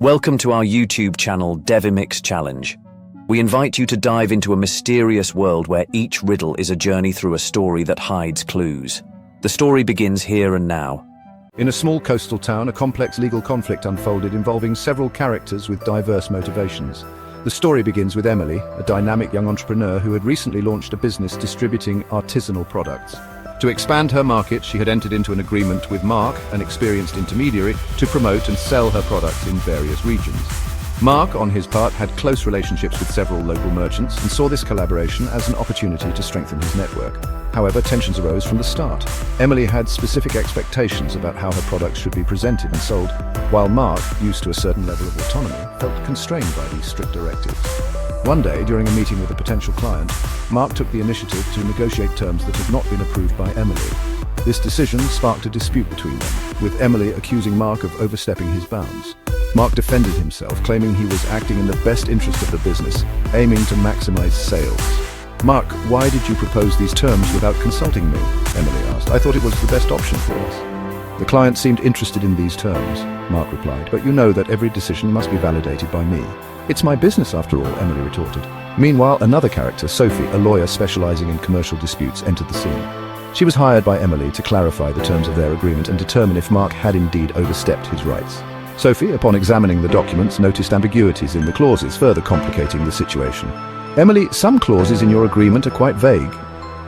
Welcome to our YouTube channel, 𝐷𝐿 Challenge. We invite you to dive into a mysterious world where each riddle is a journey through a story that hides clues. The story begins here and now. In a small coastal town, a complex legal conflict unfolded involving several characters with diverse motivations. The story begins with Emily, a dynamic young entrepreneur who had recently launched a business distributing artisanal products. To expand her market, she had entered into an agreement with Mark, an experienced intermediary, to promote and sell her products in various regions. Mark, on his part, had close relationships with several local merchants and saw this collaboration as an opportunity to strengthen his network. However, tensions arose from the start. Emily had specific expectations about how her products should be presented and sold, while Mark, used to a certain level of autonomy, felt constrained by these strict directives. One day, during a meeting with a potential client, Mark took the initiative to negotiate terms that had not been approved by Emily. This decision sparked a dispute between them, with Emily accusing Mark of overstepping his bounds. Mark defended himself, claiming he was acting in the best interest of the business, aiming to maximize sales. "Mark, why did you propose these terms without consulting me?" Emily asked. "I thought it was the best option for us." "The client seemed interested in these terms," Mark replied, "but you know that every decision must be validated by me." "It's my business after all," Emily retorted. Meanwhile, another character, Sophie, a lawyer specializing in commercial disputes, entered the scene. She was hired by Emily to clarify the terms of their agreement and determine if Mark had indeed overstepped his rights. Sophie, upon examining the documents, noticed ambiguities in the clauses, further complicating the situation. "Emily, some clauses in your agreement are quite vague."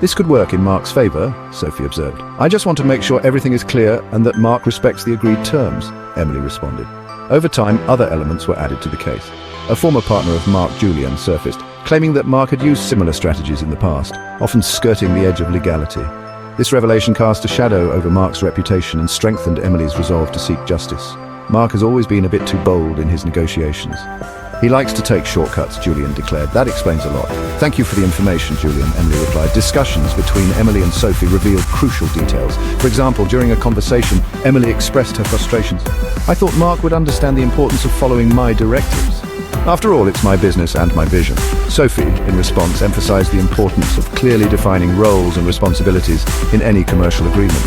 "This could work in Mark's favor," Sophie observed. "I just want to make sure everything is clear and that Mark respects the agreed terms," Emily responded. Over time, other elements were added to the case. A former partner of Mark, Julian, surfaced, claiming that Mark had used similar strategies in the past, often skirting the edge of legality. This revelation cast a shadow over Mark's reputation and strengthened Emily's resolve to seek justice. "Mark has always been a bit too bold in his negotiations. He likes to take shortcuts," Julian declared. "That explains a lot." "Thank you for the information, Julian," Emily replied. Discussions between Emily and Sophie revealed crucial details. For example, during a conversation, Emily expressed her frustrations. "I thought Mark would understand the importance of following my directives. After all, it's my business and my vision." Sophie, in response, emphasized the importance of clearly defining roles and responsibilities in any commercial agreement.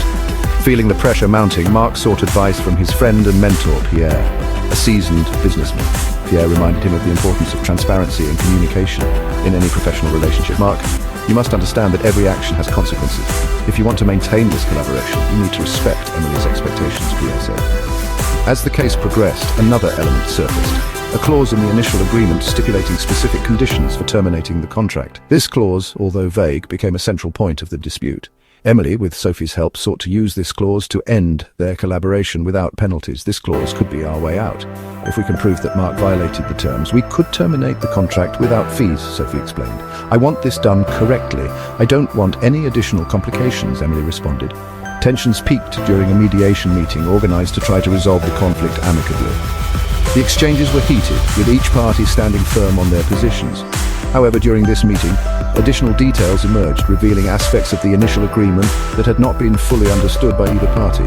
Feeling the pressure mounting, Mark sought advice from his friend and mentor, Pierre, a seasoned businessman. Pierre reminded him of the importance of transparency and communication in any professional relationship. "Mark, you must understand that every action has consequences. If you want to maintain this collaboration, you need to respect Emily's expectations," Pierre said. As the case progressed, another element surfaced. A clause in the initial agreement stipulating specific conditions for terminating the contract. This clause, although vague, became a central point of the dispute. Emily, with Sophie's help, sought to use this clause to end their collaboration without penalties. "This clause could be our way out. If we can prove that Mark violated the terms, we could terminate the contract without fees," Sophie explained. "I want this done correctly. I don't want any additional complications," Emily responded. Tensions peaked during a mediation meeting organized to try to resolve the conflict amicably. The exchanges were heated, with each party standing firm on their positions. However, during this meeting, additional details emerged, revealing aspects of the initial agreement that had not been fully understood by either party.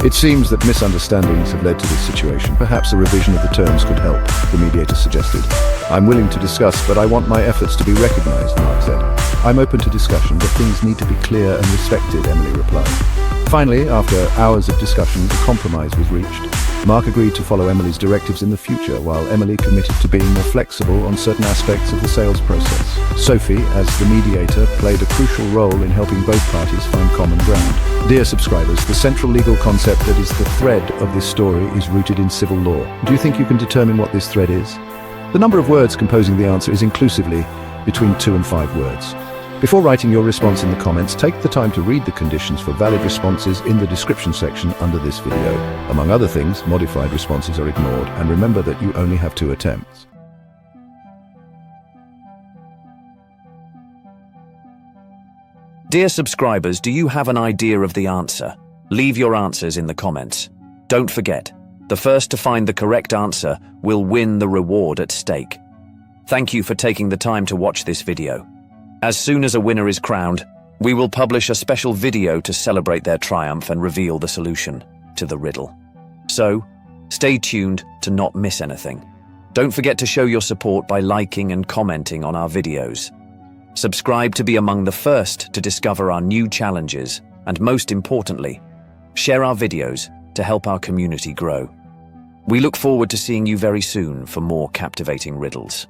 "It seems that misunderstandings have led to this situation. Perhaps a revision of the terms could help," the mediator suggested. "I'm willing to discuss, but I want my efforts to be recognized," Mark said. "I'm open to discussion, but things need to be clear and respected," Emily replied. Finally, after hours of discussion, a compromise was reached. Mark agreed to follow Emily's directives in the future, while Emily committed to being more flexible on certain aspects of the sales process. Sophie, as the mediator, played a crucial role in helping both parties find common ground. Dear subscribers, the central legal concept that is the thread of this story is rooted in civil law. Do you think you can determine what this thread is? The number of words composing the answer is inclusively between 2 and 5 words. Before writing your response in the comments, take the time to read the conditions for valid responses in the description section under this video. Among other things, modified responses are ignored, and remember that you only have 2 attempts. Dear subscribers, do you have an idea of the answer? Leave your answers in the comments. Don't forget, the first to find the correct answer will win the reward at stake. Thank you for taking the time to watch this video. As soon as a winner is crowned, we will publish a special video to celebrate their triumph and reveal the solution to the riddle. So, stay tuned to not miss anything. Don't forget to show your support by liking and commenting on our videos. Subscribe to be among the first to discover our new challenges, and most importantly, share our videos to help our community grow. We look forward to seeing you very soon for more captivating riddles.